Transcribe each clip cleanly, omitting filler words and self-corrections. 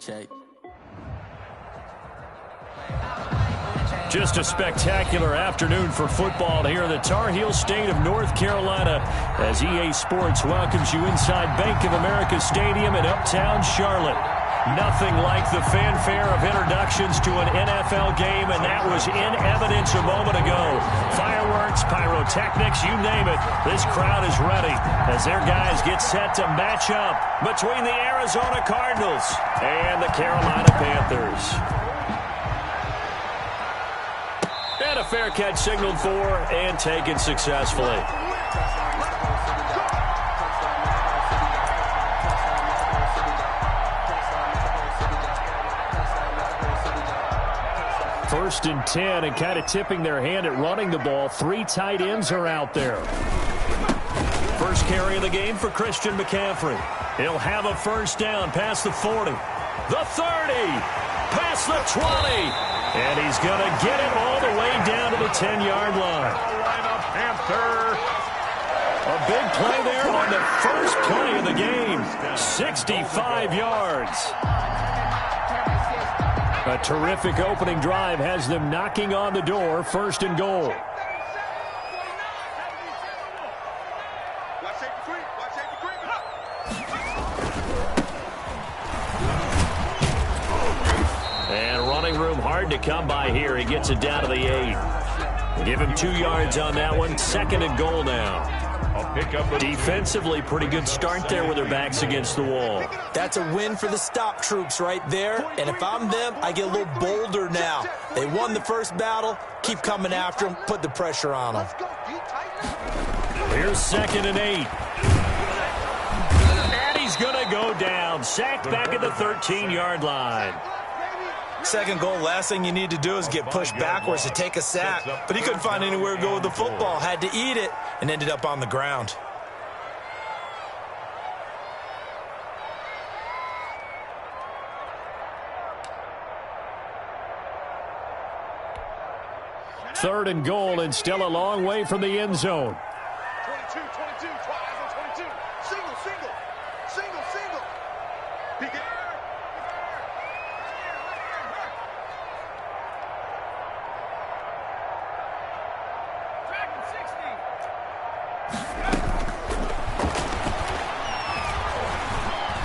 Check. Just a spectacular afternoon for football here in the Tar Heel state of North Carolina as EA Sports welcomes you inside Bank of America Stadium in uptown Charlotte. Nothing like the fanfare of introductions to an NFL game, and that was in evidence a moment ago. Fireworks, pyrotechnics, you name it. This crowd is ready as their guys get set to match up between the Arizona Cardinals and the Carolina Panthers. And a fair catch signaled for and taken successfully. First and 10, and kind of tipping their hand at running the ball. 3 tight ends are out there. First carry of the game for Christian McCaffrey. He'll have a first down past the 40. The 30. Past the 20. And he's going to get it all the way down to the 10-yard line. Panther. A big play there on the first play of the game. 65 yards. A terrific opening drive has them knocking on the door. First and goal. And running room hard to come by here. He gets it down to the 8. Give him 2 yards on that one. Second and goal now. Defensively, pretty good start there with their backs against the wall. That's a win for the stop troops right there. And if I'm them, I get a little bolder now. They won the first battle. Keep coming after them. Put the pressure on them. Here's second and 8. And he's going to go down. Sacked back at the 13-yard line. Second goal, last thing you need to do is get pushed backwards to take a sack. But he couldn't find anywhere to go with the football. Had to eat it and ended up on the ground. Third and goal, and still a long way from the end zone. 22, 22, 22. Single, single, single, single. Pick it.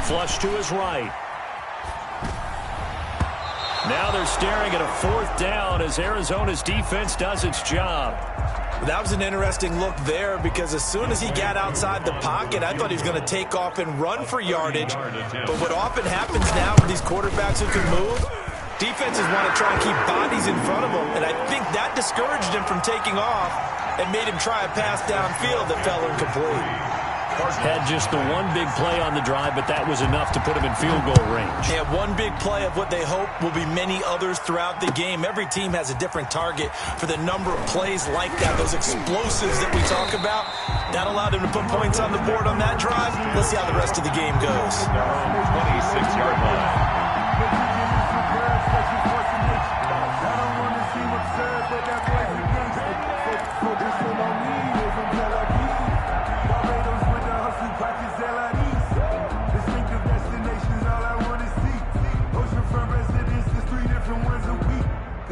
Flush to his right. Now they're staring at a fourth down as Arizona's defense does its job. That was an interesting look there because as soon as he got outside the pocket, I thought he was going to take off and run for yardage. But what often happens now with these quarterbacks who can move, defenses want to try and keep bodies in front of them. And I think that discouraged him from taking off and made him try a pass downfield that fell incomplete. Had just the one big play on the drive, but that was enough to put him in field goal range. They have one big play of what they hope will be many others throughout the game. Every team has a different target for the number of plays like that, those explosives that we talk about. That allowed him to put points on the board on that drive. Let's see how the rest of the game goes. 26-yard line.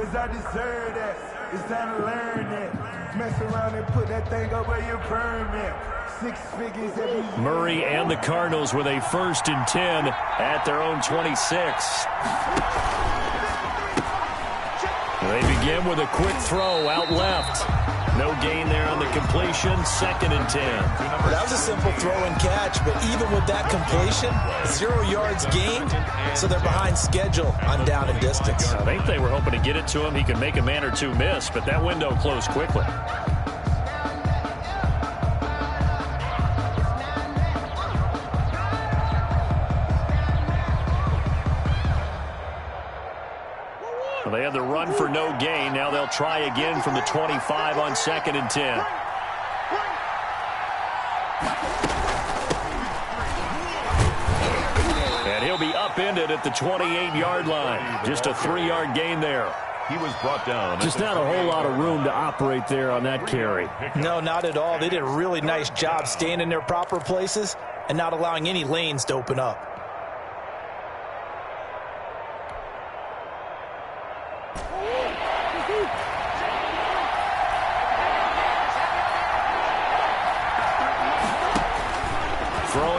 I deserve that. It's time to learn that. Mess around and put that thing over your permit. 6 figures every year. Murray and the Cardinals with a first and 10 at their own 26. They begin with a quick throw out left. No gain there on the completion. Second and 10. That was a simple throw and catch, but even with that completion, 0 yards gained, so they're behind schedule on down and distance. I think they were hoping to get it to him. He could make a man or two miss, but that window closed quickly. They had the run for no gain. Now they'll try again from the 25 on second and 10. And he'll be upended at the 28-yard line. Just a 3-yard gain there. He was brought down. Just not a whole lot of room to operate there on that carry. No, not at all. They did a really nice job staying in their proper places and not allowing any lanes to open up.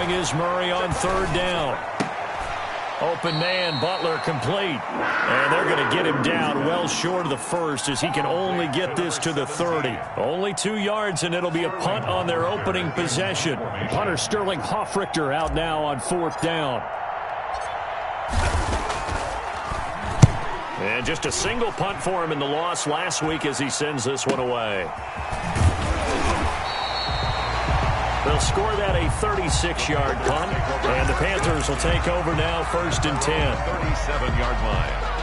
throwing is Murray on third down. Open man, Butler complete. And they're going to get him down well short of the first as he can only get this to the 30. Only 2 yards, and it'll be a punt on their opening possession. Punter Sterling Hoffrichter out now on fourth down. And just a single punt for him in the loss last week as he sends this one away. They'll score that a 36-yard punt, and the Panthers will take over now, 1st and 10. 37-yard line.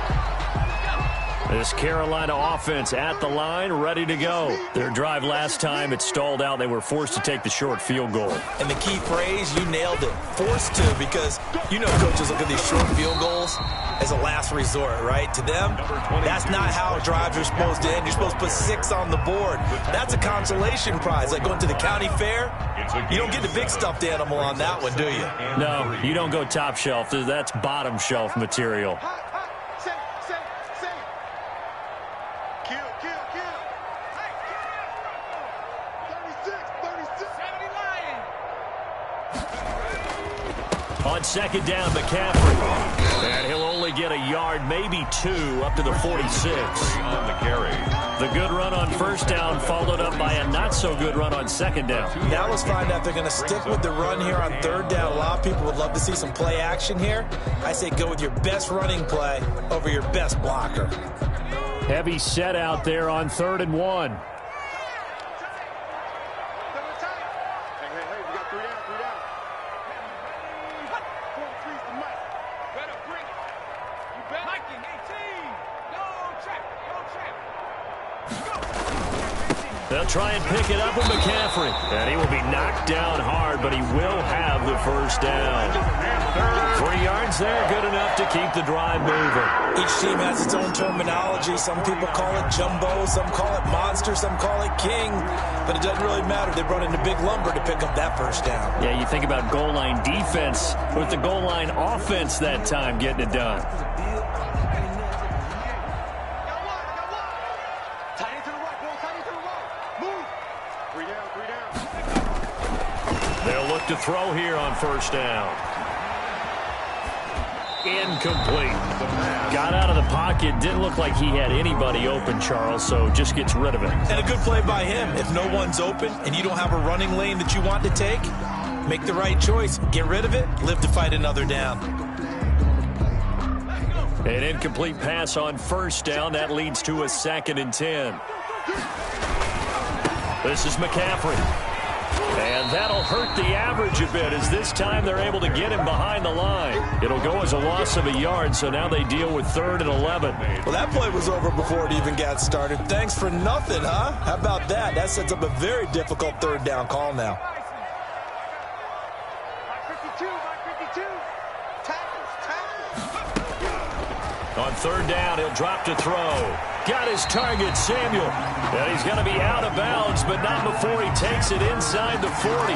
This Carolina offense at the line, ready to go. Their drive last time, it stalled out. They were forced to take the short field goal. And the key phrase, you nailed it, forced to, because you know coaches look at these short field goals as a last resort, right? To them, that's not how drives are supposed to end. You're supposed to put 6 on the board. That's a consolation prize, like going to the county fair. You don't get the big stuffed animal on that one, do you? No, you don't go top shelf. That's bottom shelf material. On second down, McCaffrey. And he'll only get a yard, maybe 2, up to the 46. On the carry. The good run on first down followed up by a not-so-good run on second down. Now let's find out if they're going to stick with the run here on third down. A lot of people would love to see some play action here. I say go with your best running play over your best blocker. Heavy set out there on 3rd and 1. They'll try and pick it up with McCaffrey. And he will be knocked down hard, but he will have the first down. 3 yards there, good enough to keep the drive moving. Each team has its own terminology. Some people call it jumbo, some call it monster, some call it king. But it doesn't really matter. They brought in a big lumber to pick up that first down. Yeah, you think about goal line defense with the goal line offense that time getting it done. They'll look to throw here on first down. Incomplete. Got out of the pocket. Didn't look like he had anybody open, Charles, so just gets rid of it. And a good play by him. If no one's open and you don't have a running lane that you want to take, make the right choice. Get rid of it. Live to fight another down. An incomplete pass on first down. That leads to a 2nd and 10. This is McCaffrey. And that'll hurt the average a bit as this time they're able to get him behind the line. It'll go as a loss of a yard, so now they deal with 3rd and 11. Well, that play was over before it even got started. Thanks for nothing, huh? How about that? That sets up a very difficult 3rd down call now. On 3rd down, he'll drop to throw. Got his target, Samuel. And he's going to be out of bounds, but not before he takes it inside the 40.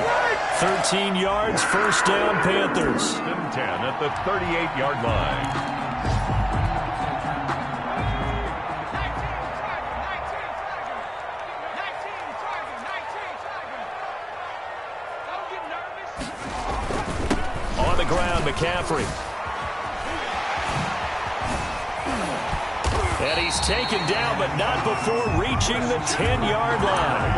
13 yards, first down, Panthers. 10 at the 38-yard line. On the ground, McCaffrey. And he's taken down, but not before reaching the 10-yard line.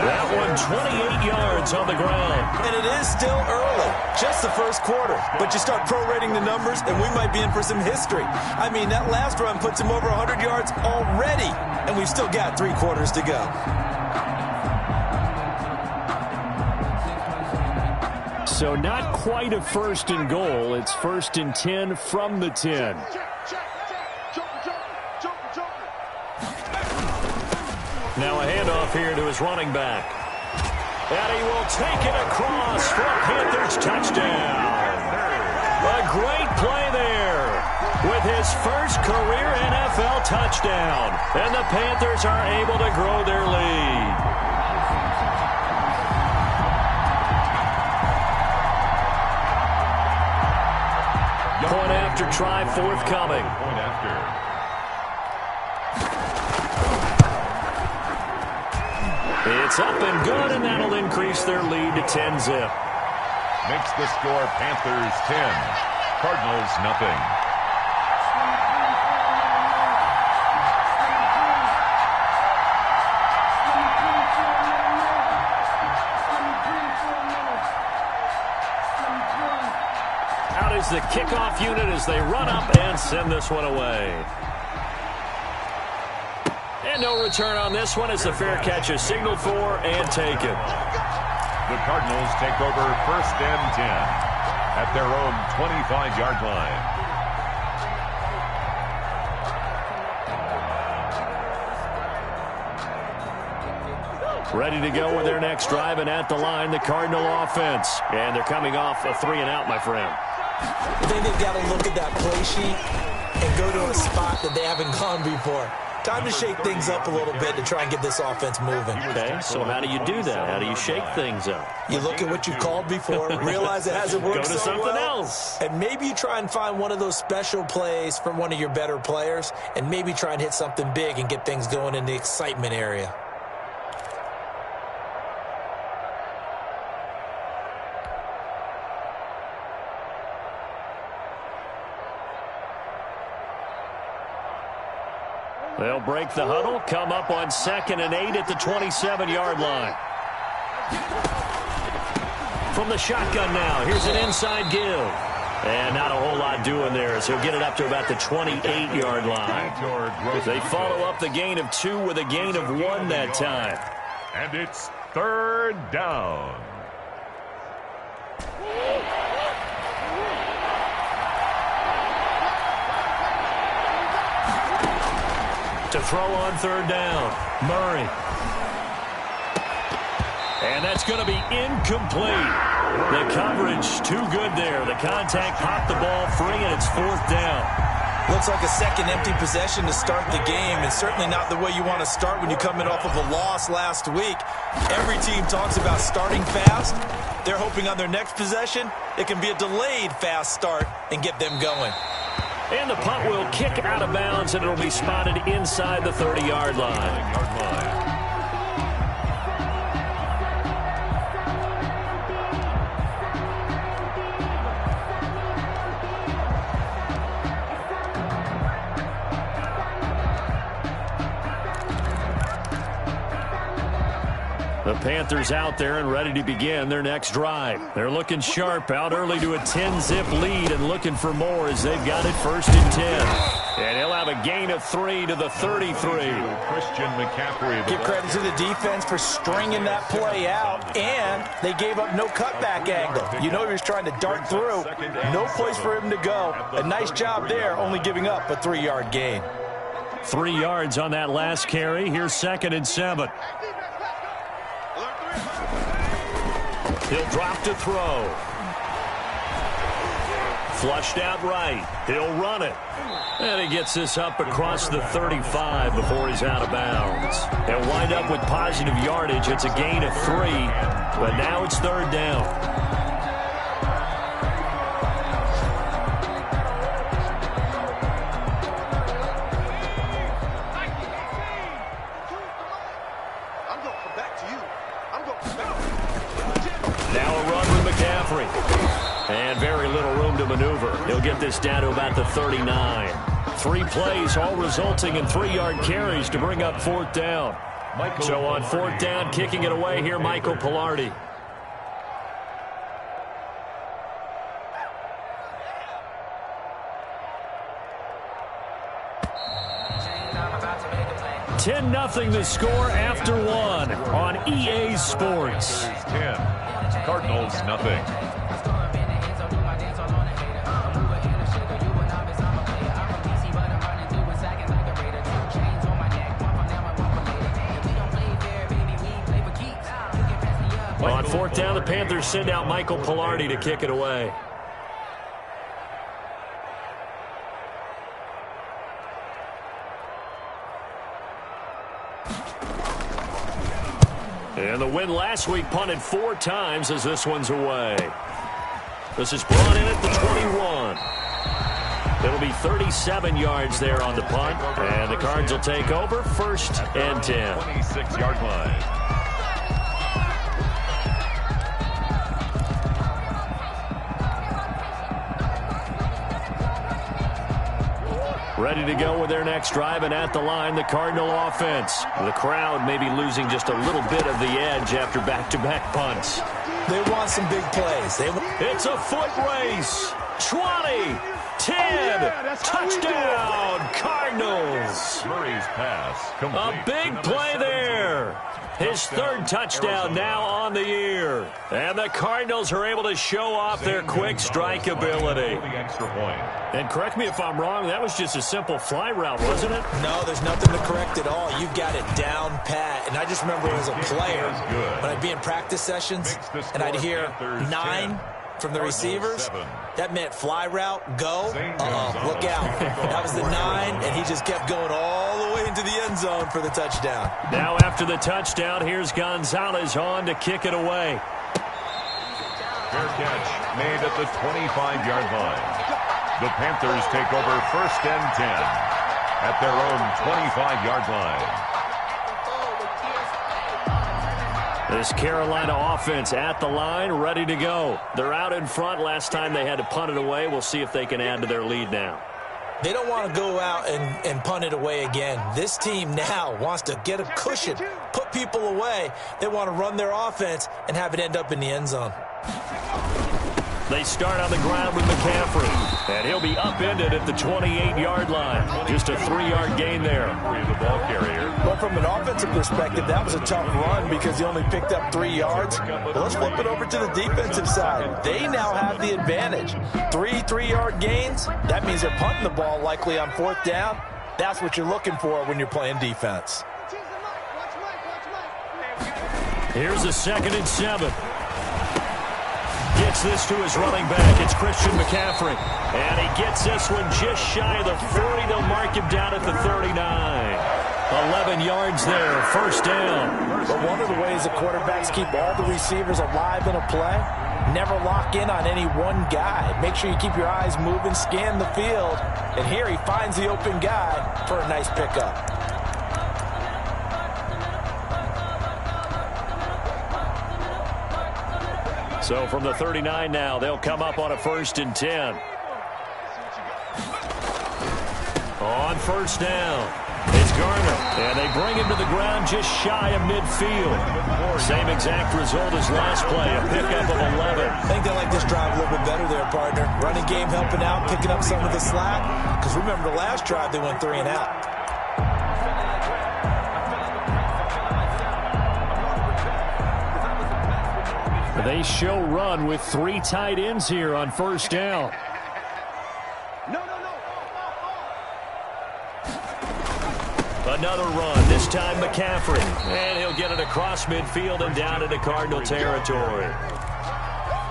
That one, 28 yards on the ground. And it is still early, just the first quarter. But you start prorating the numbers, and we might be in for some history. I mean, that last run puts him over 100 yards already, and we've still got 3 quarters to go. So not quite a 1st and goal. It's 1st and 10 from the 10. Now a handoff here to his running back. And he will take it across for a Panthers touchdown. A great play there with his first career NFL touchdown. And the Panthers are able to grow their lead. Point after try forthcoming. Point after. It's up and good, and that'll increase their lead to 10-zip. makes the score Panthers 10, Cardinals nothing. Out is the kickoff unit as they run up and send this one away. And no return on this one as the fair catch is signaled for and taken. The Cardinals take over 1st and 10 at their own 25-yard line. Ready to go with their next drive, and at the line, the Cardinal offense. And they're coming off a 3-and-out, my friend. I think they've got to look at that play sheet and go to a spot that they haven't gone before. Time to shake things up a little bit to try and get this offense moving. Okay, so how do you do that? How do you shake things up? You look at what you called before, realize it hasn't worked Go to so something well, else. and maybe you try and find one of those special plays from one of your better players, and maybe try and hit something big and get things going in the excitement area. They'll break the huddle, come up on 2nd and 8 at the 27-yard line. From the shotgun now, here's an inside give. And not a whole lot doing there as he'll get it up to about the 28-yard line. They follow up the gain of 2 with a gain of 1 that time. And it's 3rd down. To throw on 3rd down, Murray. And that's going to be incomplete. The coverage too good there. The contact popped the ball free, and it's 4th down. Looks like a second empty possession to start the game, and certainly not the way you want to start when you come in off of a loss last week. Every team talks about starting fast. They're hoping on their next possession it can be a delayed fast start and get them going. And the punt will kick out of bounds, and it'll be spotted inside the 30-yard line. The Panthers out there and ready to begin their next drive. They're looking sharp, out early to a 10-zip lead and looking for more as they've got it 1st and 10. And he'll have a gain of 3 to the 33. Christian McCaffrey. Give credit to the defense for stringing that play out, and they gave up no cutback angle. You know he was trying to dart through. No place for him to go. A nice job there, only giving up a 3-yard gain. 3 yards on that last carry. Here's 2nd and 7. He'll drop to throw. Flushed out right. He'll run it. And he gets this up across the 35 before he's out of bounds. He'll wind up with positive yardage. It's a gain of 3, but now it's 3rd down. And very little room to maneuver. He'll get this down to about the 39. 3 plays, all resulting in 3-yard carries to bring up 4th down. So on 4th down, kicking it away here, Michael Pilardi. $10-0 the score after 1 on EA Sports. 10, Cardinals nothing. On 4th down, the Panthers send out Michael Pilardi to kick it away. And the win last week punted 4 times as this one's away. This is brought in at the 21. It'll be 37 yards there on the punt. And the Cards will take over 1st and 10. 26-yard line. Ready to go with their next drive, and at the line, the Cardinal offense. The crowd may be losing just a little bit of the edge after back-to-back punts. They want some big plays. It's a foot race. 20, 10, touchdown, Cardinals. Murray's pass complete. A big play there. His third touchdown now on the year. And the Cardinals are able to show off their quick strike ability. And correct me if I'm wrong, that was just a simple fly route, wasn't it? No, there's nothing to correct at all. You've got it down pat. And I just remember as a player, when I'd be in practice sessions, and I'd hear 9 from the receivers, that meant fly route, go, look out. That was the 9, and he just kept going all the way into the end zone for the touchdown. Now after the touchdown, here's Gonzalez on to kick it away. Fair catch made at the 25-yard line. The Panthers take over 1st and 10 at their own 25-yard line. This Carolina offense at the line, ready to go. They're out in front. Last time they had to punt it away. We'll see if they can add to their lead now. They don't want to go out and punt it away again. This team now wants to get a cushion, put people away. They want to run their offense and have it end up in the end zone. They start on the ground with McCaffrey, and he'll be upended at the 28-yard line. Just a 3-yard gain there. The ball carrier. Well, from an offensive perspective, that was a tough run because he only picked up 3 yards. But let's flip it over to the defensive side. They now have the advantage. 3-3-yard gains, that means they're punting the ball likely on 4th down. That's what you're looking for when you're playing defense. Here's a 2nd and 7. Gets this to his running back. It's Christian McCaffrey. And he gets this one just shy of the 40. They'll mark him down at the 39. 11 yards there, 1st down. But one of the ways the quarterbacks keep all the receivers alive in a play, never lock in on any one guy. Make sure you keep your eyes moving, scan the field. And here he finds the open guy for a nice pickup. So from the 39 now, they'll come up on a 1st and 10. On 1st down, it's Garner. And they bring him to the ground just shy of midfield. Same exact result as last play, a pickup of 11. I think they like this drive a little bit better there, partner. Running game helping out, picking up some of the slack. Because remember the last drive, they went 3 and out. They show run with 3 tight ends here on 1st down. Another run, this time McCaffrey. And he'll get it across midfield and down into Cardinal territory.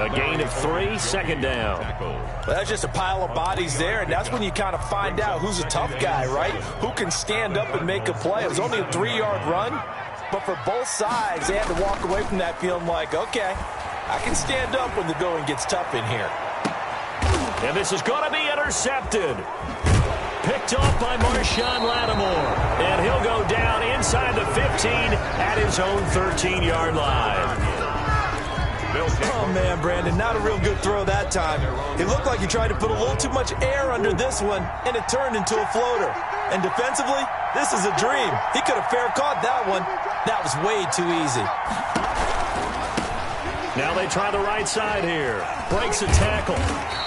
A gain of 3, 2nd down. Well, that's just a pile of bodies there, and that's when you kind of find out who's a tough guy, right? Who can stand up and make a play. It was only a 3-yard run, but for both sides, they had to walk away from that feeling like, okay, I can stand up when the going gets tough in here. And this is going to be intercepted. Picked off by Marshawn Lattimore. And he'll go down inside the 15 at his own 13-yard line. Oh, man, Brandon, not a real good throw that time. It looked like he tried to put a little too much air under this one, and it turned into a floater. And defensively, this is a dream. He could have fair caught that one. That was way too easy. Now they try the right side here. Breaks a tackle.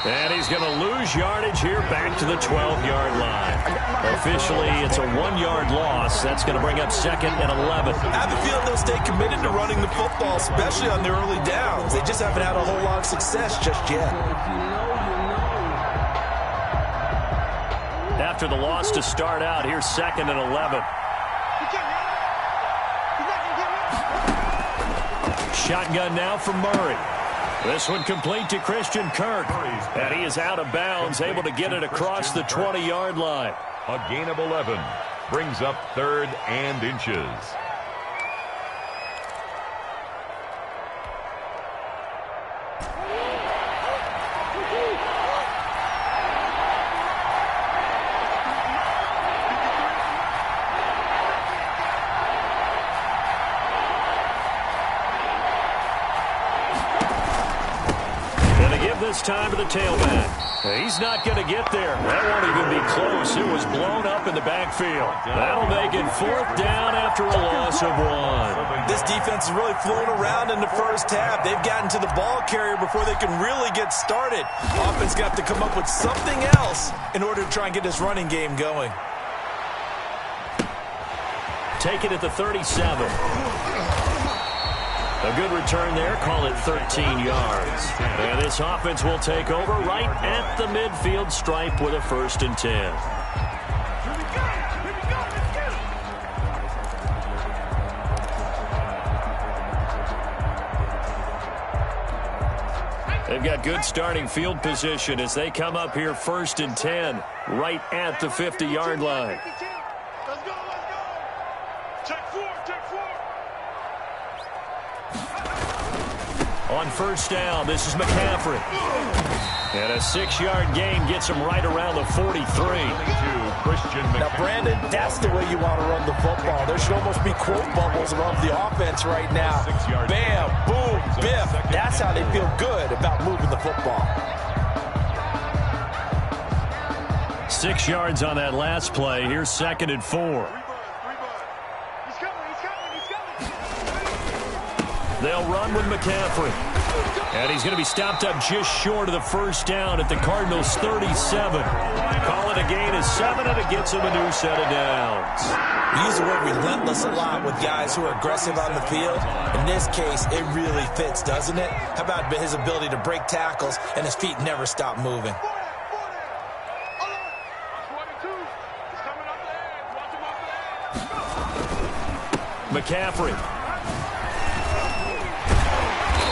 And he's going to lose yardage here back to the 12-yard line. Officially, it's a 1-yard loss. That's going to bring up 2nd and 11. I have a feeling they'll stay committed to running the football, especially on their early downs. They just haven't had a whole lot of success just yet. After the loss to start out, here's 2nd and 11. Shotgun now from Murray. This one complete to Christian Kirk. And he is out of bounds, able to get it across the 20-yard line. A gain of 11 brings up 3rd and inches. this time to the tailback. He's not going to get there. That won't even be close. It was blown up in the backfield. That'll make it 4th down after a loss of 1. This defense is really flown around in the first half. They've gotten to the ball carrier before they can really get started. Offense got to come up with something else in order to try and get this running game going. Take it at the 37. A good return there. Call it 13 yards. And this offense will take over right at the midfield stripe with a 1st and 10. They've got good starting field position as they come up here 1st and 10 right at the 50-yard line. Let's go. Check 4. On 1st down, this is McCaffrey. And a 6-yard gain gets him right around the 43. Now, Brandon, that's the way you want to run the football. There should almost be quote bubbles above the offense right now. Bam, boom, biff. That's how they feel good about moving the football. 6 yards on that last play. Here's 2nd and 4. They'll run with McCaffrey. And he's going to be stopped up just short of the 1st down at the Cardinals' 37. Call it a gain of 7, and it gets him a new set of downs. We use the word relentless a lot with guys who are aggressive on the field. In this case, it really fits, doesn't it? How about his ability to break tackles and his feet never stop moving? McCaffrey.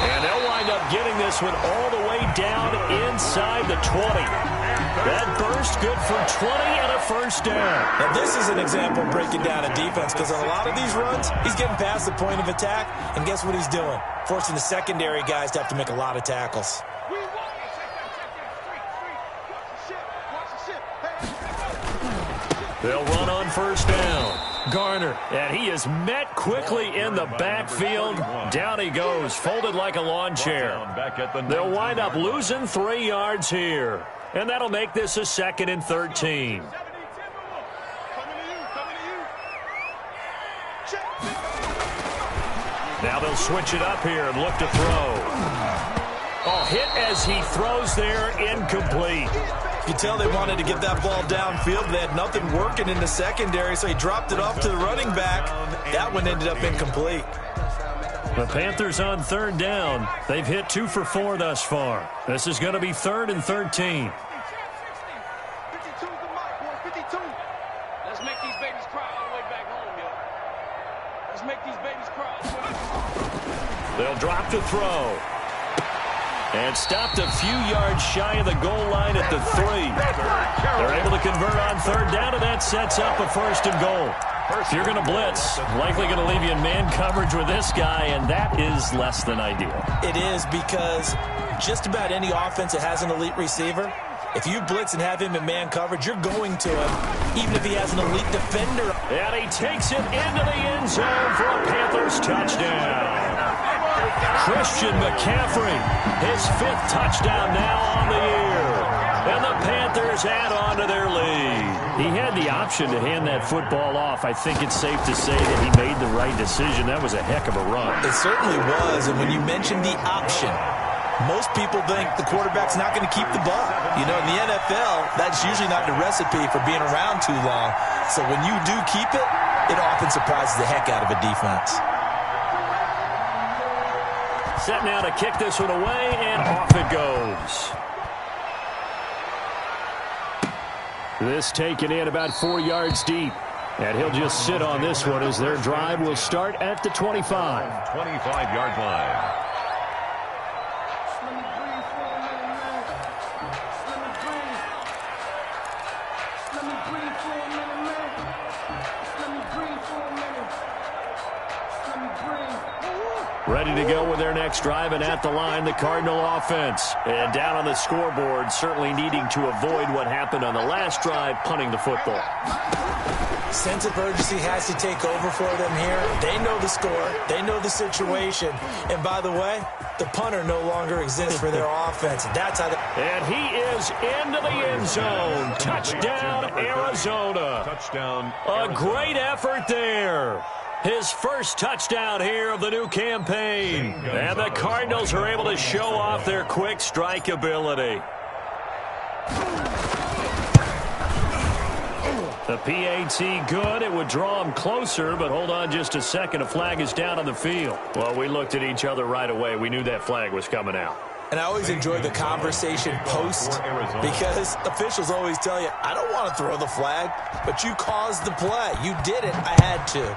And they'll wind up getting this one all the way down inside the 20. That burst good for 20 and a 1st down. Now, this is an example of breaking down a defense because on a lot of these runs, he's getting past the point of attack, and guess what he's doing? Forcing the secondary guys to have to make a lot of tackles. They'll run on 1st down. Garner, and he is met quickly in the backfield. Down he goes, folded like a lawn chair. They'll wind up losing 3 yards here. And that'll make this a 2nd and 13. Now they'll switch it up here and look to throw. Oh, hit as he throws there, incomplete. You can tell they wanted to get that ball downfield. They had nothing working in the secondary, so he dropped it off to the running back. That one ended up incomplete. The Panthers on 3rd down. They've hit 2 for 4 thus far. This is going to be 3rd and 13. Let's make these babies cry all the way back home, yo. Let's make these babies cry. They'll drop to throw. And stopped a few yards shy of the goal line at the 3. They're able to convert on 3rd down, and that sets up a 1st and goal. If you're going to blitz, likely going to leave you in man coverage with this guy, and that is less than ideal. It is because just about any offense that has an elite receiver, if you blitz and have him in man coverage, you're going to him, even if he has an elite defender. And he takes it into the end zone for a Panthers touchdown. Christian McCaffrey, his 5th touchdown now on the year. And the Panthers add on to their lead. He had the option to hand that football off. I think it's safe to say that he made the right decision. That was a heck of a run. It certainly was, and when you mention the option, most people think the quarterback's not going to keep the ball. You know, in the NFL, that's usually not the recipe for being around too long. So when you do keep it, it often surprises the heck out of a defense. Set now to kick this one away, and off it goes. This taken in about 4 yards deep. And he'll just sit on this one as their drive will start at the 25. 25-yard line. Ready to go with their next drive, and at the line, the Cardinal offense. And down on the scoreboard, certainly needing to avoid what happened on the last drive, punting the football. Sense of urgency has to take over for them here. They know the score. They know the situation. And by the way, the punter no longer exists for their offense. That's how And he is into the end zone. Touchdown, Arizona. Touchdown. A great effort there. His first touchdown here of the new campaign. And the Cardinals are able to show off their quick strike ability. The PAT good. It would draw him closer, but hold on just a second. A flag is down on the field. Well, we looked at each other right away. We knew that flag was coming out. And I always enjoy the conversation post because officials always tell you, I don't want to throw the flag, but you caused the play. You did it. I had to.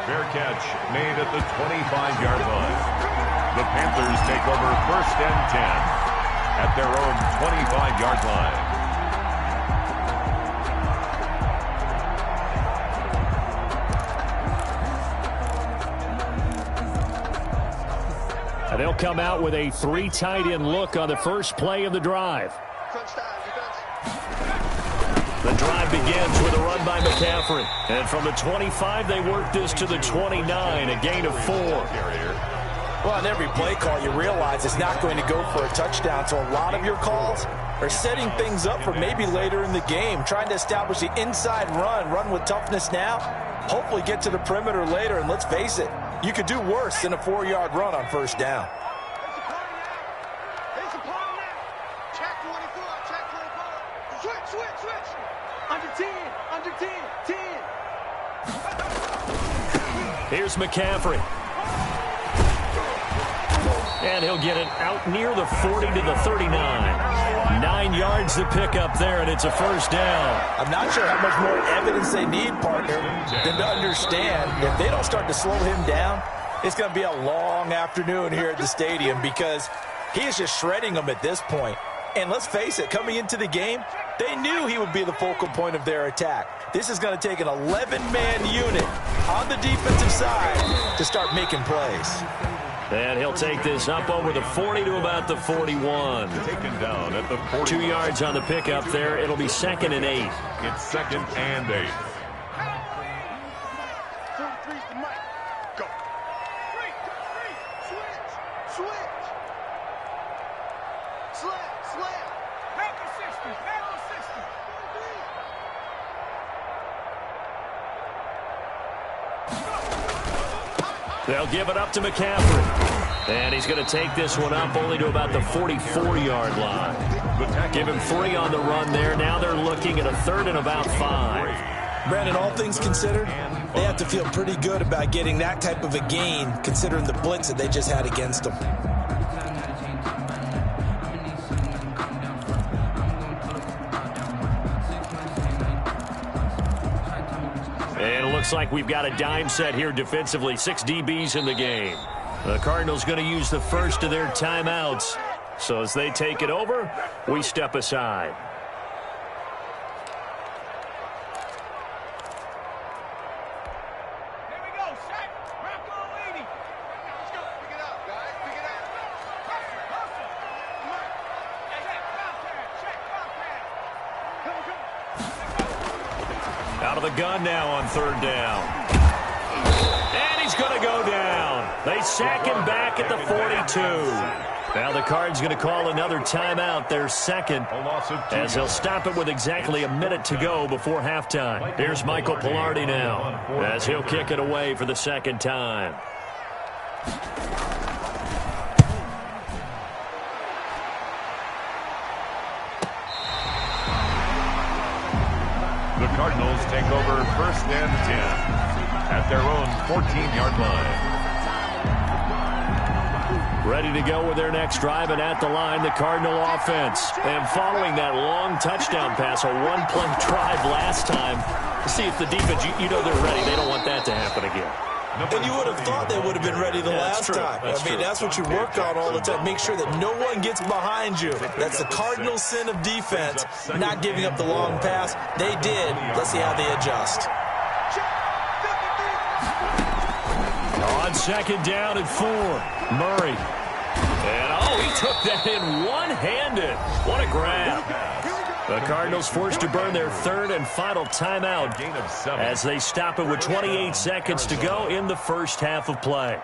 Fair catch made at the 25-yard line. The Panthers take over 1st and 10 at their own 25-yard line. And they'll come out with a 3 tight end look on the first play of the drive. The drive begins with a run by McCaffrey. And from the 25, they work this to the 29, a gain of 4. Well, on every play call, you realize it's not going to go for a touchdown. So a lot of your calls are setting things up for maybe later in the game, trying to establish the inside run with toughness now, hopefully get to the perimeter later. And let's face it, you could do worse than a 4-yard run on first down. Switch. Under 10. Here's McCaffrey. And he'll get it out near the 40 to the 39. 9 yards to pick up there, and it's a first down. I'm not sure how much more evidence they need, partner, than to understand if they don't start to slow him down, it's going to be a long afternoon here at the stadium because he is just shredding them at this point. And let's face it, coming into the game, they knew he would be the focal point of their attack. This is going to take an 11-man unit on the defensive side to start making plays. And he'll take this up over the 40 to about the 41. Taken down at the 40. 2 yards on the pickup there. It'll be 2nd and 8. It's 2nd and 8. 43's the mic. Go. Switch. Slam. Back to 60. They'll give it up to McCaffrey. And he's going to take this one up only to about the 44-yard line. Give him 3 on the run there. Now they're looking at a 3rd and about 5. Brandon, all things considered, they have to feel pretty good about getting that type of a gain considering the blitz that they just had against them. And it looks like we've got a dime set here defensively. 6 DBs in the game. The Cardinals going to use the first of their timeouts. So as they take it over, we step aside. Here we go, set. Rock on, lady. Let's go. Pick it up, guys. Pick it up. Hustle. Come on. Check. Out of the gun now on 3rd down. And he's going to go down. They sack him back at the 42. Now the Cards going to call another timeout, their 2nd, as they'll stop it with exactly a minute to go before halftime. Here's Michael Pilardi now, as he'll kick it away for the 2nd time. The Cardinals take over 1st and 10 at their own 14-yard line. Ready to go with their next drive, and at the line, the Cardinal offense. And following that long touchdown pass, a 1-play drive last time, see if the defense, you know they're ready. They don't want that to happen again. And you would have thought they would have been ready the last time. That's what you work on all the time. Make sure that no one gets behind you. That's the cardinal sin of defense, not giving up the long pass. They did. Let's see how they adjust. Check. On second down and 4, Murray. And, he took that in one-handed. What a grab. The Cardinals forced to burn their third and final timeout as they stop it with 28 seconds to go in the first half of play.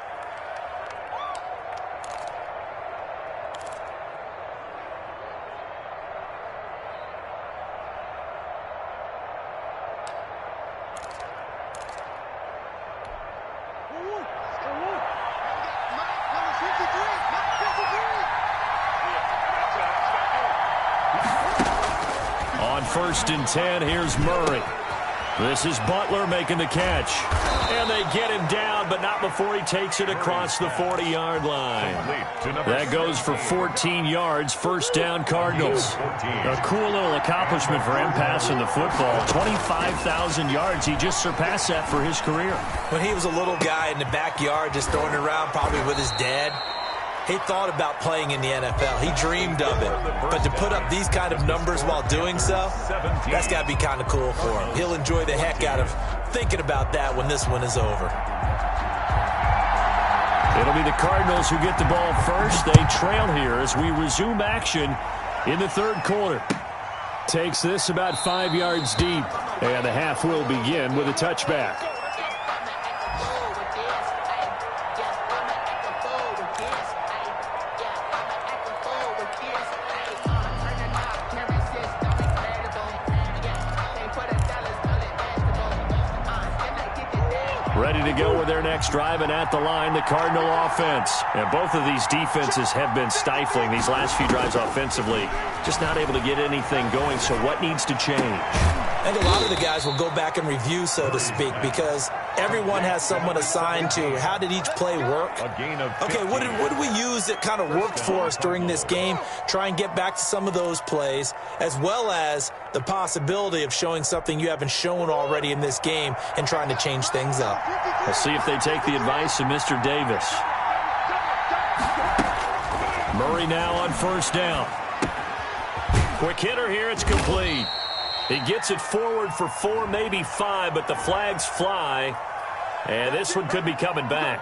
First and 10, here's Murray. This is Butler making the catch. And they get him down, but not before he takes it across the 40-yard line. That goes for 14 yards, first down Cardinals. A cool little accomplishment for him passing the football. 25,000 yards. He just surpassed that for his career. When he was a little guy in the backyard just throwing it around probably with his dad, he thought about playing in the NFL. He dreamed of it. But to put up these kind of numbers while doing so, that's got to be kind of cool for him. He'll enjoy the heck out of thinking about that when this one is over. It'll be the Cardinals who get the ball first. They trail here as we resume action in the third quarter. Takes this about 5 yards deep. And the half will begin with a touchback. Ready to go with their next drive, and at the line, the Cardinal offense. And both of these defenses have been stifling these last few drives offensively. Just not able to get anything going, so what needs to change? And a lot of the guys will go back and review, so to speak, because everyone has someone assigned to how did each play work. Okay, what did we use that kind of worked for us during this game? Try and get back to some of those plays, as well as the possibility of showing something you haven't shown already in this game and trying to change things up. We'll see if they take the advice of Mr. Davis. Murray now on first down. Quick hitter here, it's complete. He gets it forward for 4, maybe 5, but the flags fly. And this one could be coming back.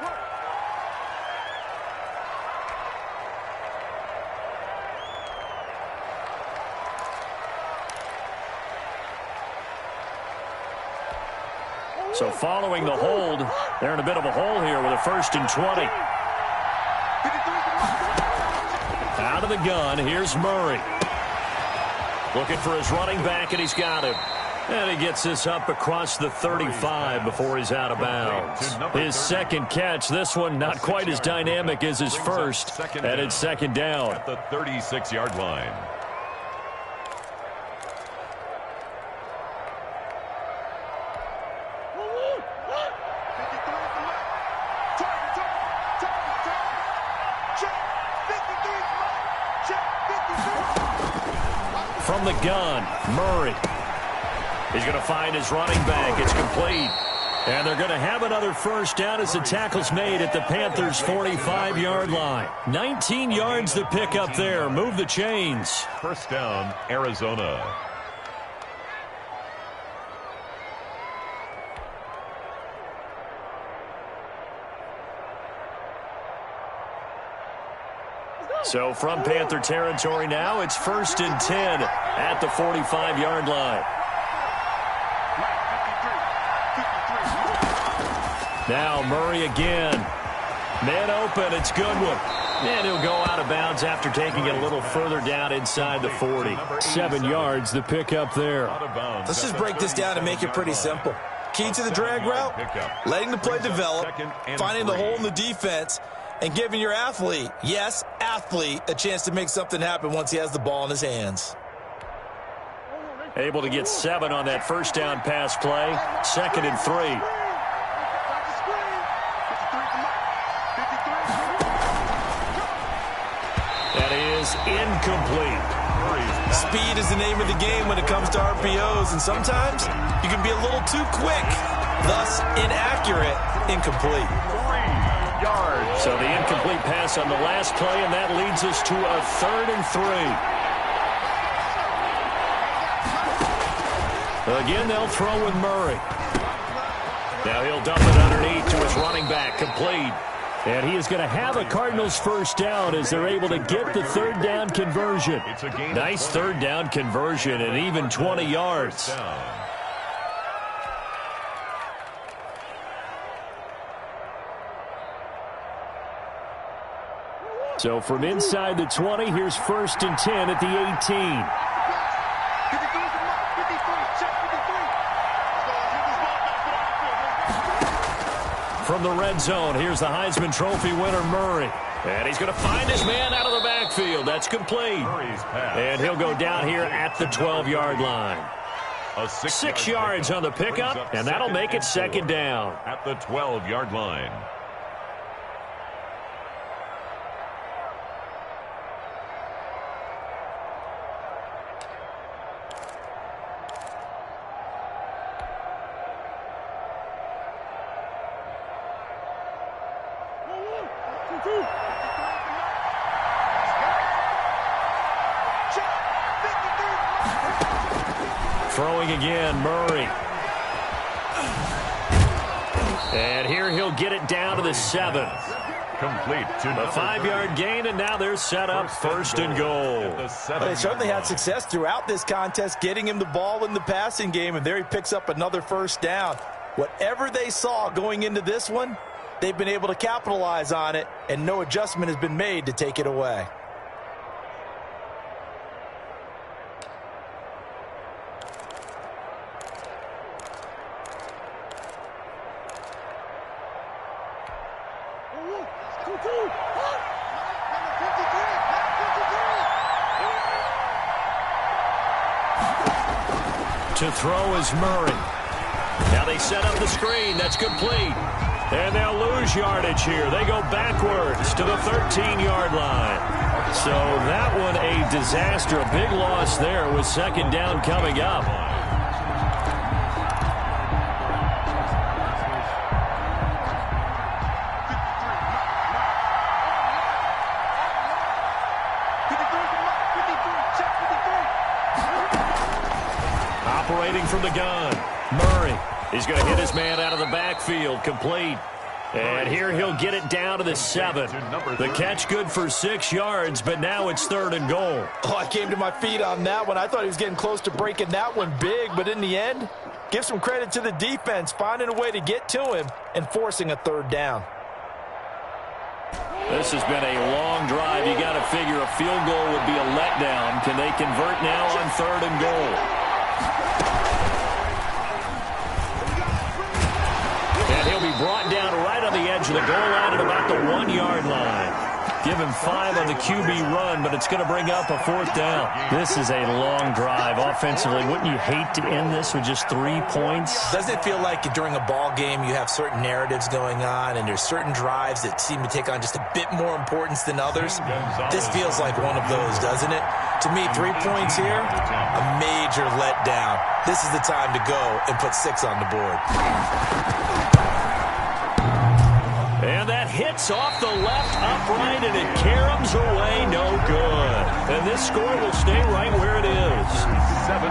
So following the hold, they're in a bit of a hole here with a 1st and 20. Out of the gun, here's Murray. Looking for his running back, and he's got him. And he gets this up across the 35 before he's out of bounds. His second catch, this one not quite as dynamic as his first, and it's second down. At the 36-yard line. From the gun, Murray. He's going to find his running back. It's complete. And they're going to have another first down as the tackle's made at the Panthers' 45-yard line. 19 yards to pick up there. Move the chains. First down, Arizona. So from Panther territory now, it's 1st and 10 at the 45-yard line. Now Murray again. Man open, it's Goodwin. And he'll go out of bounds after taking it a little further down inside the 40. 7 yards the pick up there. Let's just break this down and make it pretty simple. Key to the drag route, letting the play develop, finding the hole in the defense, and giving your athlete, yes, athlete, a chance to make something happen once he has the ball in his hands. Able to get 7 on that first down pass play. 2nd and 3. That is incomplete. Speed is the name of the game when it comes to RPOs, and sometimes you can be a little too quick, thus inaccurate, incomplete. So the incomplete pass on the last play, and that leads us to a 3rd and 3. Again, they'll throw with Murray. Now he'll dump it underneath to his running back, complete. And he is going to have a Cardinals first down as they're able to get the third down conversion. Nice third down conversion and even 20 yards. So from inside the 20, here's 1st and 10 at the 18. From the red zone, here's the Heisman Trophy winner, Murray. And he's going to find his man out of the backfield. That's complete. And he'll go down here at the 12-yard line. 6 yards on the pickup, and that'll make it second down. At the 12-yard line. Throwing again, Murray. And here he'll get it down to the 7. Complete to a 5-yard gain, and now they're set up 1st and goal. They certainly had success throughout this contest, getting him the ball in the passing game, and there he picks up another first down. Whatever they saw going into this one, they've been able to capitalize on it, and no adjustment has been made to take it away. To throw is Murray. Now they set up the screen. That's complete. And they'll lose yardage here. They go backwards to the 13-yard line. So that one a disaster. A big loss there with second down coming up. Operating from the gun, Murray. He's going to hit his man out of the backfield, complete. And here he'll get it down to the 7. The catch good for 6 yards, but now it's 3rd and goal. Oh, I came to my feet on that one. I thought he was getting close to breaking that one big, but in the end, give some credit to the defense, finding a way to get to him and forcing a 3rd down. This has been a long drive. You got to figure a field goal would be a letdown. Can they convert now on 3rd and goal? And he'll be brought down right on the edge of the goal line at about the 1-yard line. Give him 5 on the QB run, but it's going to bring up a 4th down. This is a long drive offensively. Wouldn't you hate to end this with just 3 points? Doesn't it feel like during a ball game you have certain narratives going on and there's certain drives that seem to take on just a bit more importance than others? This feels like one of those, doesn't it? To me, 3 points here, a major letdown. This is the time to go and put 6 on the board. And that hits off the left upright, and it caroms away, no good. And this score will stay right where it is.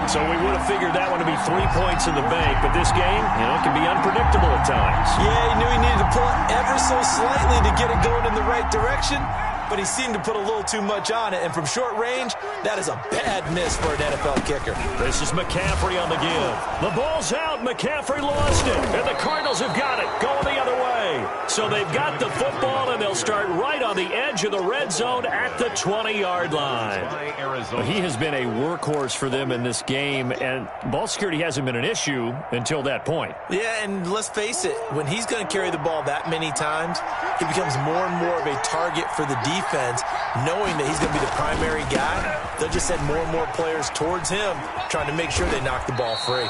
So we would have figured that one to be 3 points in the bank, but this game, can be unpredictable at times. Yeah, he knew he needed to pull it ever so slightly to get it going in the right direction, but he seemed to put a little too much on it, and from short range, that is a bad miss for an NFL kicker. This is McCaffrey on the give. The ball's out. McCaffrey lost it, and the Cardinals have got it, going the other way. So they've got the football, and they'll start right on the edge of the red zone at the 20-yard line. He has been a workhorse for them in this game, and ball security hasn't been an issue until that point. Yeah, and let's face it, when he's going to carry the ball that many times, he becomes more and more of a target for the defense, knowing that he's going to be the primary guy. They'll just send more and more players towards him, trying to make sure they knock the ball free.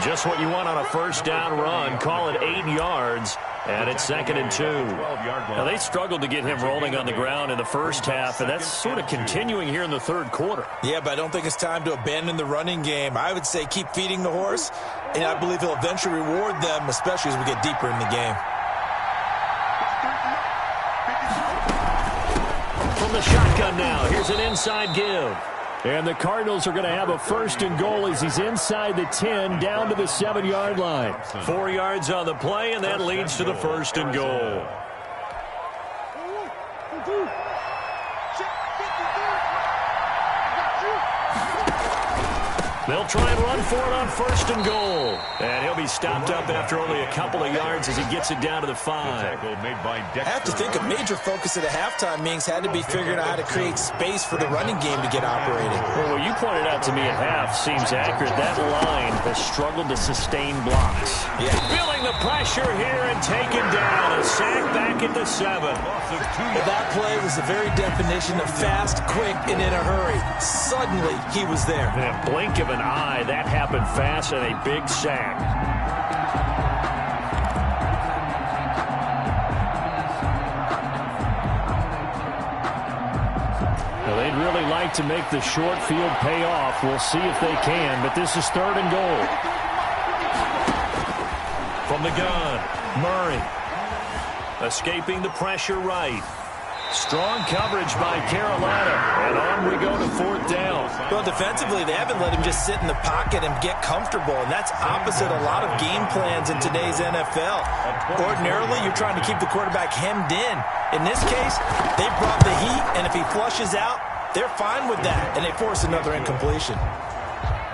Just what you want on a first down run. Call it 8 yards. And it's 2nd and 2. Now, they struggled to get him rolling on the ground in the first half, and that's sort of continuing here in the 3rd quarter. Yeah, but I don't think it's time to abandon the running game. I would say keep feeding the horse, and I believe he'll eventually reward them, especially as we get deeper in the game. From the shotgun now, here's an inside give. And the Cardinals are going to have a first and goal as he's inside the 10, down to the 7-yard line. 4 yards on the play, and that leads to the first and goal. They'll try and run for it on first and goal. And he'll be stopped up after only a couple of yards as he gets it down to the 5. I have to think a major focus at the halftime meetings had to be figuring out how to create space for the running game to get operating. Well, what you pointed out to me at half seems accurate. That line has struggled to sustain blocks. Yeah. Feeling the pressure here and taken down. A sack back at the 7. Well, that play was the very definition of fast, quick, and in a hurry. Suddenly, he was there. In a blink of an eye, that happened fast, and a big sack. Well, they'd really like to make the short field pay off. We'll see if they can, but this is third and goal. From the gun, Murray. Escaping the pressure right. Strong coverage by Carolina, and on we go to fourth down. Well, defensively, they haven't let him just sit in the pocket and get comfortable, and that's opposite a lot of game plans in today's NFL. Ordinarily, you're trying to keep the quarterback hemmed in. In this case, they brought the heat, and if he flushes out, they're fine with that, and they force another incompletion.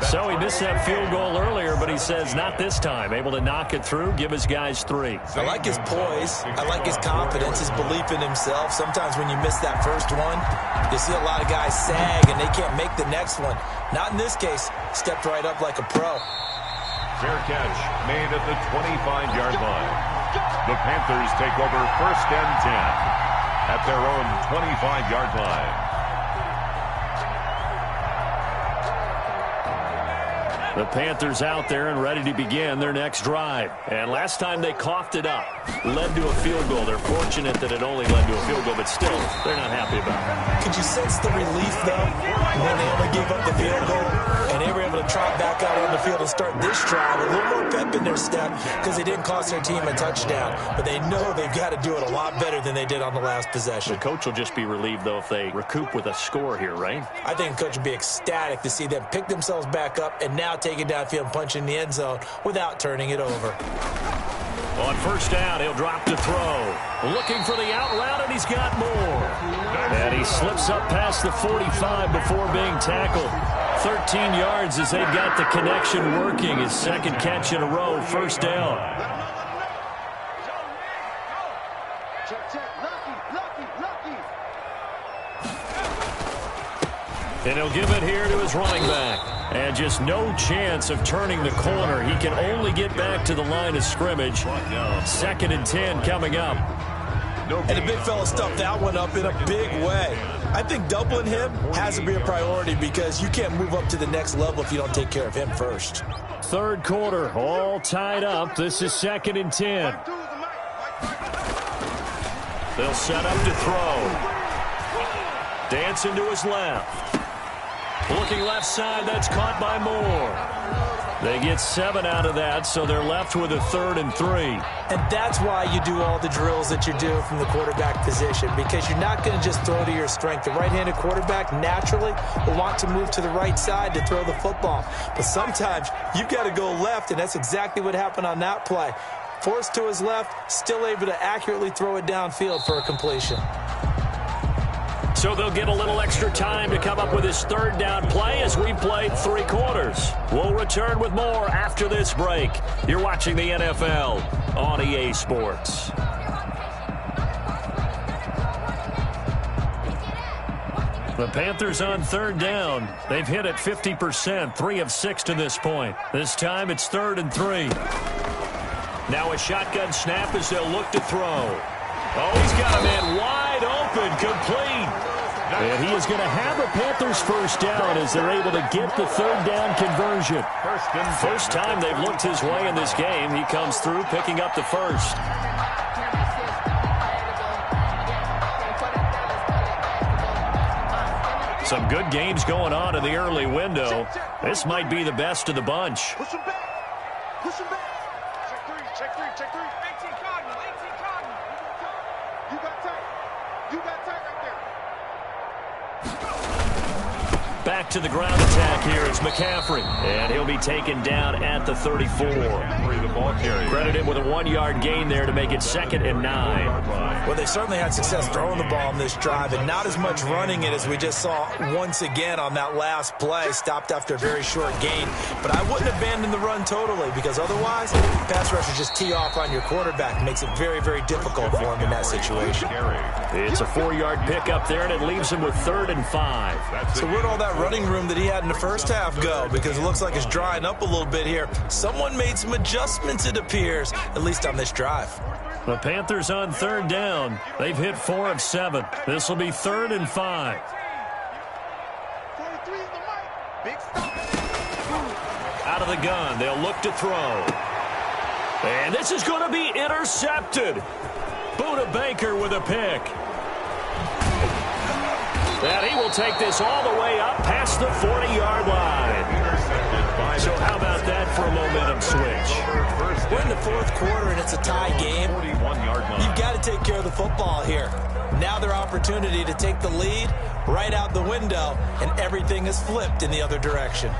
So he missed that field goal earlier, but he says not this time. Able to knock it through, give his guys 3. I like his poise. I like his confidence, his belief in himself. Sometimes when you miss that first one, you see a lot of guys sag, and they can't make the next one. Not in this case. Stepped right up like a pro. Fair catch made at the 25-yard line. The Panthers take over first and 10 at their own 25-yard line. The Panthers out there and ready to begin their next drive. And last time they coughed it up, led to a field goal. They're fortunate that it only led to a field goal, but still, they're not happy about it. Could you sense the relief, though, when they only gave up the field goal and they were able to trot back out on the field and start this drive with a little more pep in their step because they didn't cost their team a touchdown. But they know they've got to do it a lot better than they did on the last possession. The coach will just be relieved, though, if they recoup with a score here, right? I think the coach would be ecstatic to see them pick themselves back up and now take it downfield and punch in the end zone without turning it over. On first down, he'll drop to throw. Looking for the out route, and he's got more. And he slips up past the 45 before being tackled. 13 yards as they've got the connection working. His second catch in a row, first down. And he'll give it here to his running back. And just no chance of turning the corner. He can only get back to the line of scrimmage. Second and 10 coming up. And the big fella stuffed that one up in a big way. I think doubling him has to be a priority because you can't move up to the next level if you don't take care of him first. Third quarter, all tied up. This is second and 10. They'll set up to throw. Dancing to his left. Looking left side, that's caught by Moore. They get 7 out of that, so they're left with a 3rd and 3. And that's why you do all the drills that you do from the quarterback position, because you're not going to just throw to your strength. The right-handed quarterback naturally will want to move to the right side to throw the football. But sometimes you've got to go left, and that's exactly what happened on that play. Forced to his left, still able to accurately throw it downfield for a completion. So they'll get a little extra time to come up with his third down play as we played 3 quarters. We'll return with more after this break. You're watching the NFL on EA Sports. The Panthers on third down. They've hit it 50%, 3 of 6 to this point. This time it's 3rd and 3. Now a shotgun snap as they'll look to throw. Oh, he's got a man wide open, complete. And he is going to have a Panthers first down as they're able to get the third down conversion. First time they've looked his way in this game. He comes through picking up the first. Some good games going on in the early window. This might be the best of the bunch. Push him back. Push him back. Check 3, check 3, check 3. 18 Cardinal, 18 Cardinal. You got tight. You got tight right there. Back to the ground attack here. It's McCaffrey. And he'll be taken down at the 34. Credited with a 1-yard gain there to make it 2nd and 9. Well, they certainly had success throwing the ball on this drive, and not as much running it as we just saw once again on that last play. Stopped after a very short gain. But I wouldn't abandon the run totally, because otherwise, pass rushers just tee off on your quarterback. It makes it very, very difficult for him in that situation. It's a 4-yard pickup there, and it leaves him with 3rd and 5. So where'd all that running room that he had in the first half go? Because it looks like it's drying up a little bit here. Someone made some adjustments, it appears, at least on this drive. The Panthers on 3rd down. They've hit 4 of 7. This will be 3rd and 5. Out of the gun, they'll look to throw. And this is going to be intercepted. Buda Baker with a pick. And he will take this all the way up past the 40-yard line. So how about that for a momentum switch? We're in the 4th quarter, and it's a tie game. You've got to take care of the football here. Now their opportunity to take the lead right out the window, and everything is flipped in the other direction.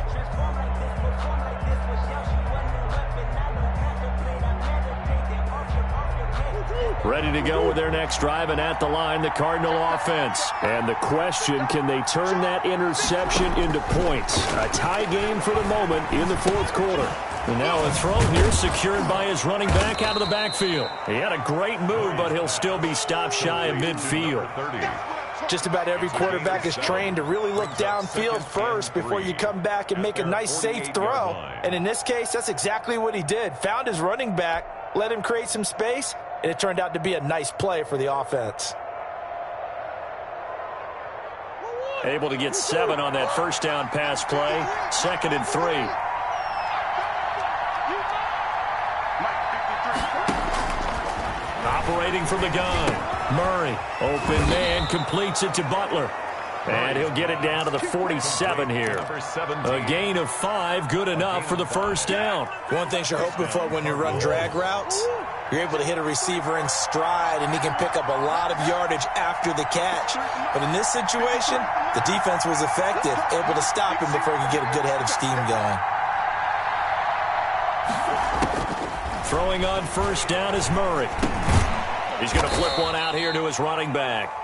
Ready to go with their next drive, and at the line, the Cardinal offense. And the question, can they turn that interception into points? A tie game for the moment in the 4th quarter. And now a throw here secured by his running back out of the backfield. He had a great move, but he'll still be stopped shy of midfield. Just about every quarterback is trained to really look downfield first before you come back and make a nice, safe throw. And in this case, that's exactly what he did. Found his running back, let him create some space, and it turned out to be a nice play for the offense. Able to get 7 on that first down pass play. 2nd and 3. Operating from the gun. Murray, open man, completes it to Butler. And he'll get it down to the 47 here. A gain of 5, good enough for the first down. One thing you're hoping for when you run drag routes, you're able to hit a receiver in stride, and he can pick up a lot of yardage after the catch. But in this situation, the defense was effective, able to stop him before he could get a good head of steam going. Throwing on first down is Murray. He's going to flip one out here to his running back.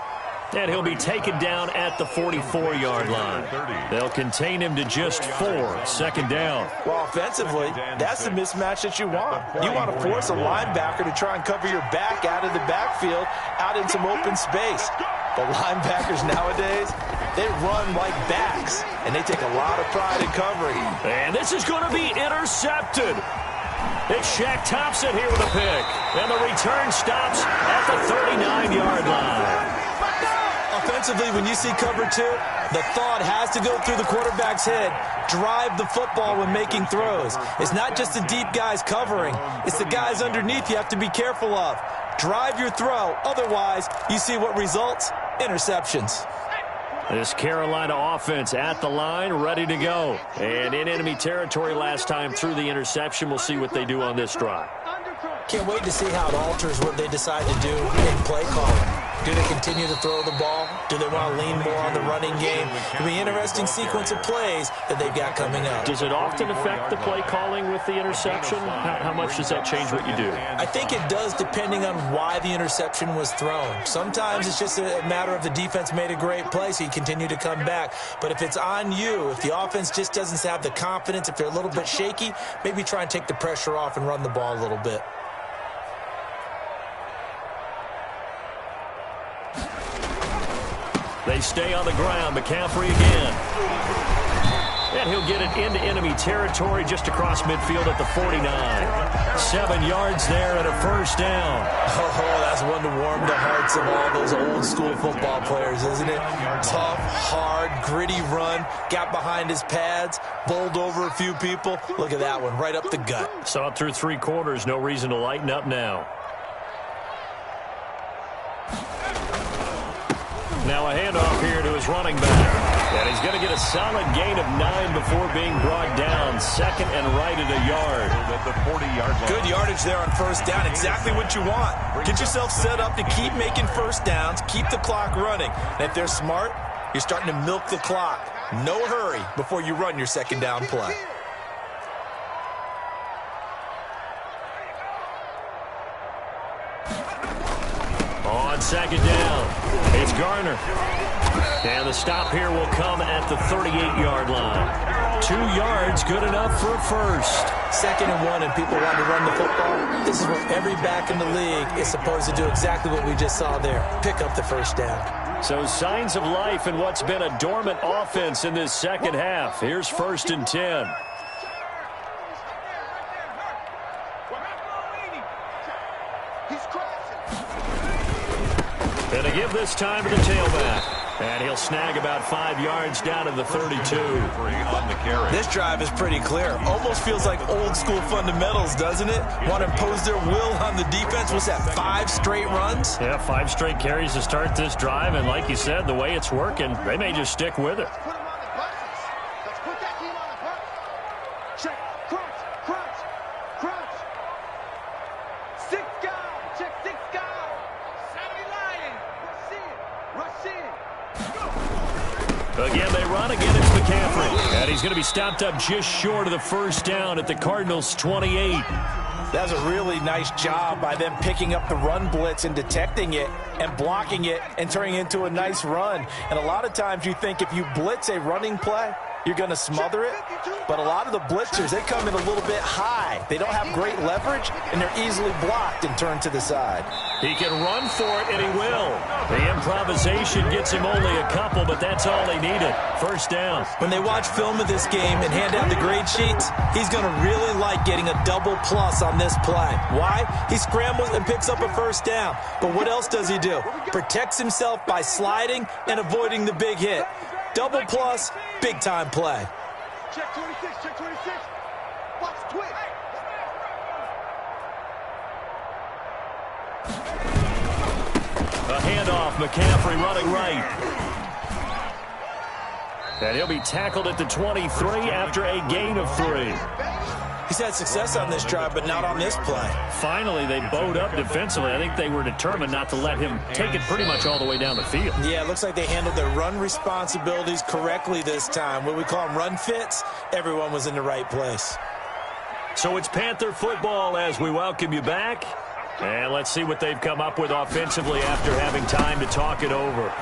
And he'll be taken down at the 44-yard line. They'll contain him to just 4, 2nd down. Well, offensively, that's the mismatch that you want. You want to force a linebacker to try and cover your back out of the backfield, out in some open space. But linebackers nowadays, they run like backs, and they take a lot of pride in covering. And this is going to be intercepted. It's Shaq Thompson here with a pick. And the return stops at the 39-yard line. Offensively, when you see cover 2, the thought has to go through the quarterback's head. Drive the football when making throws. It's not just the deep guys covering. It's the guys underneath you have to be careful of. Drive your throw. Otherwise, you see what results? Interceptions. This Carolina offense at the line, ready to go. And in enemy territory last time through the interception. We'll see what they do on this drive. Can't wait to see how it alters what they decide to do in play calling. Do they continue to throw the ball? Do they want to lean more on the running game? It'll be an interesting sequence of plays that they've got coming up. Does it often affect the play calling with the interception? How much does that change what you do? I think it does, depending on why the interception was thrown. Sometimes it's just a matter of the defense made a great play, so you continue to come back. But if it's on you, if the offense just doesn't have the confidence, if they're a little bit shaky, maybe try and take the pressure off and run the ball a little bit. They stay on the ground. McCaffrey again. And he'll get it into enemy territory just across midfield at the 49. 7 yards there and a first down. Oh, that's one to warm the hearts of all those old school football players, isn't it? Tough, hard, gritty run. Got behind his pads, bowled over a few people. Look at that one, right up the gut. Saw it through 3 quarters. No reason to lighten up now. Now a handoff here to his running back. And he's going to get a solid gain of 9 before being brought down. 2nd and right at a yard. At the 40-yard line. Good yardage there on first down. Exactly what you want. Get yourself set up to keep making first downs. Keep the clock running. And if they're smart, you're starting to milk the clock. No hurry before you run your second down play. On second down, it's Garner. And the stop here will come at the 38-yard line. 2 yards, good enough for a first. 2nd and 1, and people want to run the football. This is where every back in the league is supposed to do exactly what we just saw there. Pick up the first down. So signs of life in what's been a dormant offense in this second half. Here's 1st and 10. And to give this time to the tailback. And he'll snag about 5 yards down to the 32. On the carry. This drive is pretty clear. Almost feels like old school fundamentals, doesn't it? Want to impose their will on the defense. What's that, 5 straight runs? Yeah, 5 straight carries to start this drive. And like you said, the way it's working, they may just stick with it. Put him on the buses. Let's put that team on the bus. Check. Crunch. Crunch. Crunch. 6 guys. Check 6 guys. 70 Lion. Rush in. Rush in. Again, they run. Again, it's McCaffrey. And he's going to be stopped up just short of the first down at the Cardinals' 28. That was a really nice job by them picking up the run blitz and detecting it and blocking it and turning it into a nice run. And a lot of times you think if you blitz a running play, you're going to smother it. But a lot of the blitzers, they come in a little bit high. They don't have great leverage, and they're easily blocked and turned to the side. He can run for it, and he will. The improvisation gets him only a couple, but that's all he needed. First down. When they watch film of this game and hand out the grade sheets, he's going to really like getting a double plus on this play. Why? He scrambles and picks up a first down. But what else does he do? Protects himself by sliding and avoiding the big hit. Double plus, big-time play. Check 26. Check 26. Watch twitch. A handoff, McCaffrey running right. And he'll be tackled at the 23 after a gain of 3. He's had success on this drive, but not on this play. Finally, they bowed up defensively. I think they were determined not to let him take it pretty much all the way down the field. Yeah, it looks like they handled their run responsibilities correctly this time. What we call them run fits, everyone was in the right place. So it's Panther football as we welcome you back. And let's see what they've come up with offensively after having time to talk it over.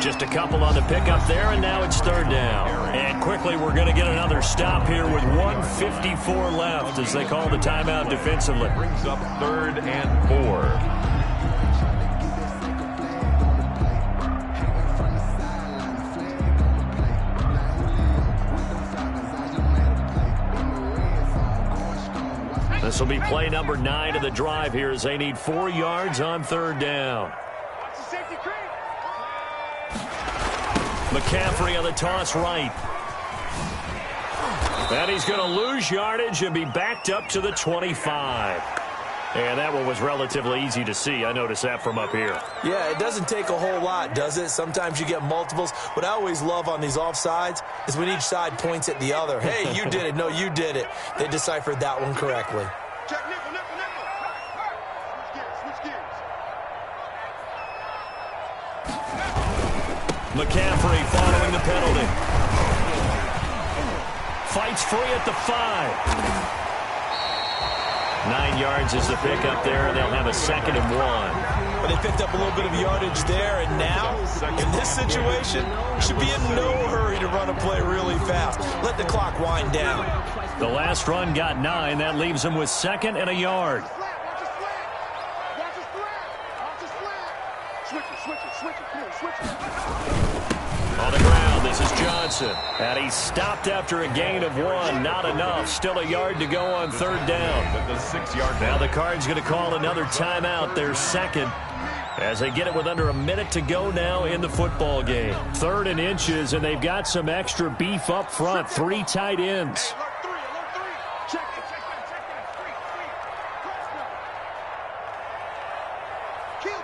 Just a couple on the pickup there, and now it's 3rd down. And quickly, we're going to get another stop here with 1:54 left as they call the timeout defensively. Brings up 3rd and 4. This will be play number 9 of the drive here as they need 4 yards on 3rd down. Watch the safety creep. McCaffrey on the toss right. And he's going to lose yardage and be backed up to the 25. And that one was relatively easy to see. I noticed that from up here. Yeah, it doesn't take a whole lot, does it? Sometimes you get multiples. What I always love on these offsides is when each side points at the other. Hey, you did it. No, you did it. They deciphered that one correctly. Check nickel, nickel, nickel. Switch gears. McCaffrey following the penalty. Fights free at the 5. 9 yards is the pickup there, and they'll have a 2nd and 1. But they picked up a little bit of yardage there, and now, in this situation, should be in no hurry to run a play really fast. Let the clock wind down. The last run got 9. That leaves them with 2nd and a yard. Watch his flat. Watch his flat. Switch it. Come on, switch it. On the ground, this is Johnson. And he's stopped after a gain of 1. Not enough. Still a yard to go on 3rd down. At the 6-yard line. Now the Cards going to call another timeout, their 2nd, as they get it with under a minute to go now in the football game. 3rd and inches, and they've got some extra beef up front. 3 tight ends. Alert 3. Check that. Kill.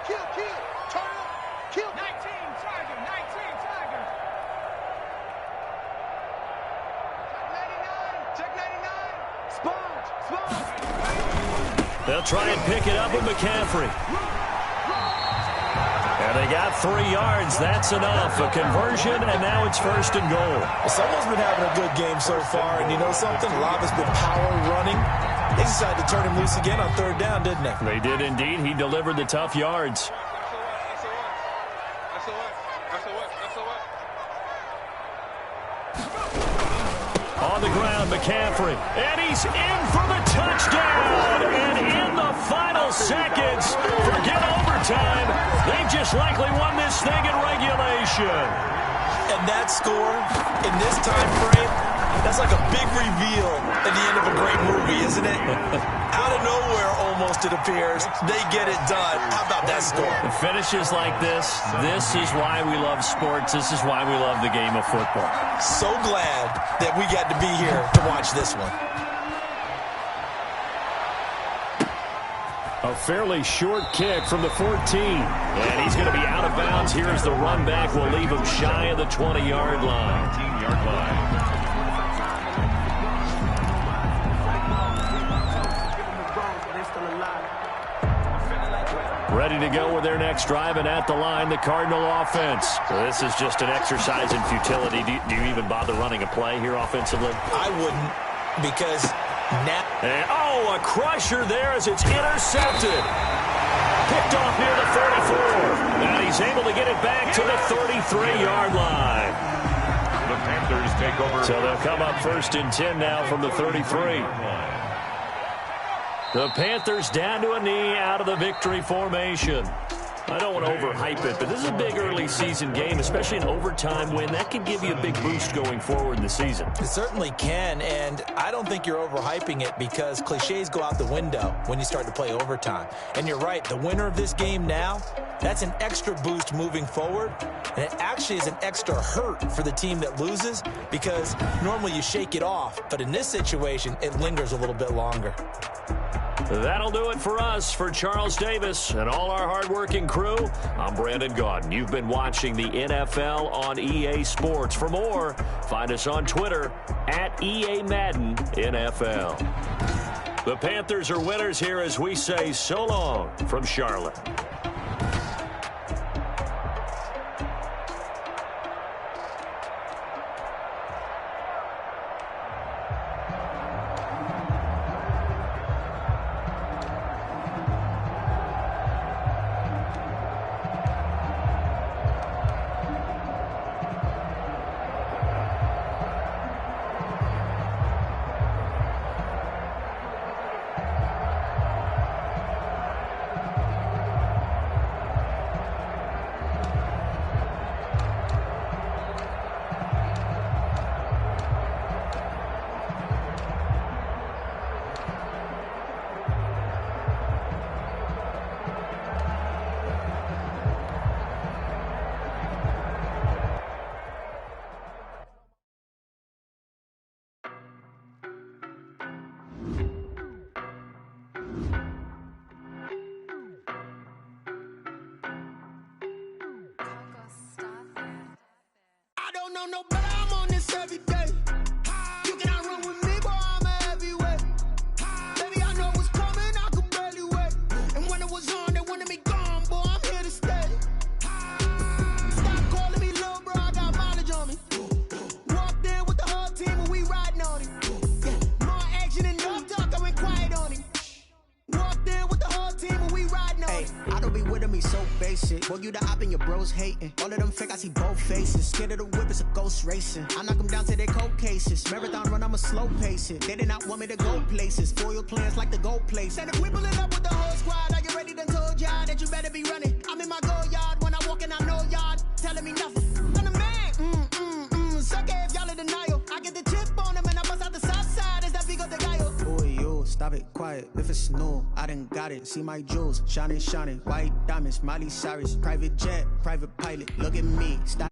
Turn up. Kill. 19, Tiger. Check 99. Sponge. They'll try and pick it up with McCaffrey. And they got 3 yards. That's enough. A conversion, and now it's 1st and goal. Well, someone's been having a good game so far, and you know something? A lot has been power running. They decided to turn him loose again on 3rd down, didn't they? They did indeed. He delivered the tough yards. On the ground, McCaffrey. And he's in for the touchdown. And in the final seconds, forget overtime. They've just likely won this thing in regulation. And that score, in this time frame, that's like a big reveal at the end of a great movie, isn't it? Out of nowhere, almost, it appears, they get it done. How about that score? The finishes like this is why we love sports. This is why we love the game of football. So glad that we got to be here to watch this one. A fairly short kick from the 14. And he's going to be out of bounds. Here's the run back. We'll leave him shy of the 20-yard line. 19-yard line. Ready to go with their next drive, and at the line, the Cardinal offense. This is just an exercise in futility. Do you even bother running a play here offensively? I wouldn't, because now... And, oh, a crusher there as it's intercepted. Picked off near the 34. And he's able to get it back to the 33-yard line. The Panthers take over. So they'll come up 1st and 10 now from the 33. The Panthers down to a knee out of the victory formation. I don't want to overhype it, but this is a big early season game, especially an overtime win. That can give you a big boost going forward in the season. It certainly can, and I don't think you're overhyping it because cliches go out the window when you start to play overtime. And you're right, the winner of this game now, that's an extra boost moving forward, and it actually is an extra hurt for the team that loses because normally you shake it off, but in this situation, it lingers a little bit longer. That'll do it for us. For Charles Davis and all our hardworking crew, I'm Brandon Gaudin. You've been watching the NFL on EA Sports. For more, find us on Twitter at EA Madden NFL. The Panthers are winners here as we say so long from Charlotte. No, but I'm on this every day. You cannot run with me, boy, I'm a heavyweight. Baby, I know what's coming, I could barely wait. And when it was on, they wanted me gone, boy, I'm here to stay. Stop calling me little bro, I got mileage on me. Walked in with the whole team and we riding on it. Yeah, more action and no talk, I went quiet on it. Walked in with the whole team and we riding on it. I don't be with me so basic. Boy, you the op and your bros hating. All of them fake, I see both faces. Scared of the whip, it's a ghost racing. I knock them down to their cold cases. Marathon run, I'm a slow pace it. They did not want me to go places. Foil plans like the gold place. And if we pulling up with the whole squad, are you ready to told y'all that you better be running? I'm in my go yard when I walk in, I know y'all telling me nothing. I'm the man, suck it if y'all in denial. I get the chip on them and I bust out the south side as that big of the guy. Boy, you, stop it, quiet. If it's new, I done got it. See my jewels, shining, shining. White diamonds, Miley Cyrus. Private jet, private pilot. Look at me, stop